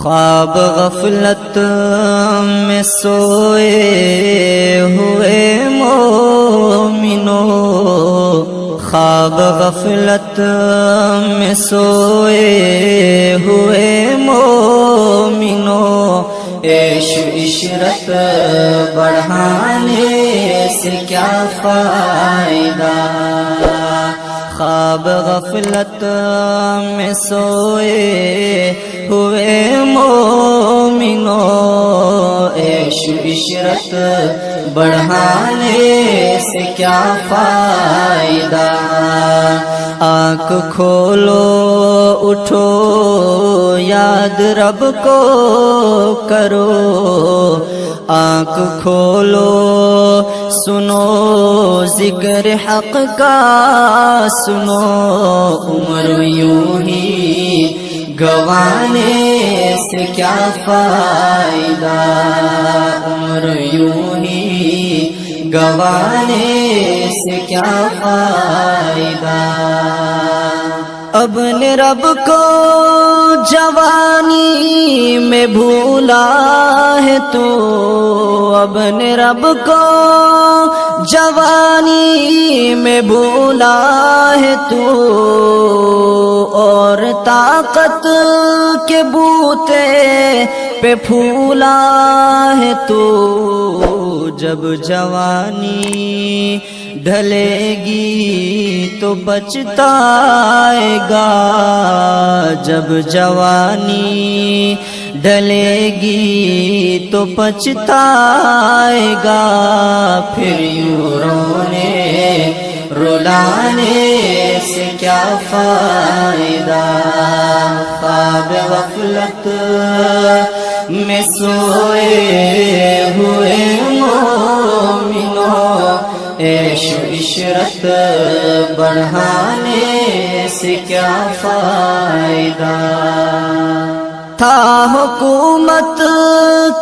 خواب غفلت میں سوئے ہوئے مومنو، خواب غفلت میں سوئے ہوئے مومنو، عیش عشرت بڑھانے سے کیا فائدہ؟ خواب غفلت میں سوئے ہوئے مومنو، عیش عشرت بڑھانے سے کیا فائدہ؟ آنکھ کھولو اٹھو یاد رب کو کرو، آنکھ کھولو سنو ذکر حق کا سنو، عمر یوں ہی گوانے سے کیا فائدہ؟ عمر یوں ہی گوانے سے کیا فائدہ؟ اپنے رب کو جوانی میں بھولا ہے تو، اپنے رب کو جوانی میں بھولا ہے تو، اور طاقت کے بوتے پہ پھولا ہے تو، جب جوانی ڈھلے گی تو پچھتائے گا، جب جوانی ڈھلے گی تو پچھتائے گا، پھر یوں رونے رلانے سے کیا فائدہ؟ خواب غفلت میں سوئے ہوئے مومنو، عیش عشرت بڑھانے سے کیا فائدہ؟ تھا حکومت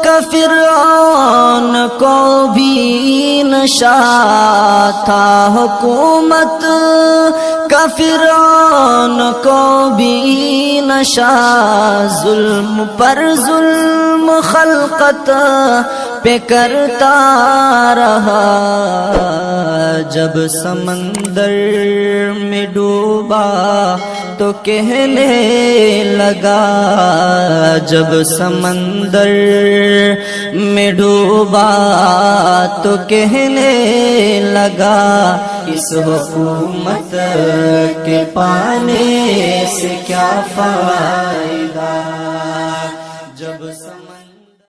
کا فرعون کو بھی نشا، تھا حکومت کا فرعون کو بھی نشا، ظلم پر ظلم خلقت پہ کرتا رہا، جب سمندر میں ڈوبا تو کہنے لگا، جب سمندر میں ڈوبا تو کہنے لگا، اس حکومت کے پانے سے کیا فائدہ؟ جب سمندر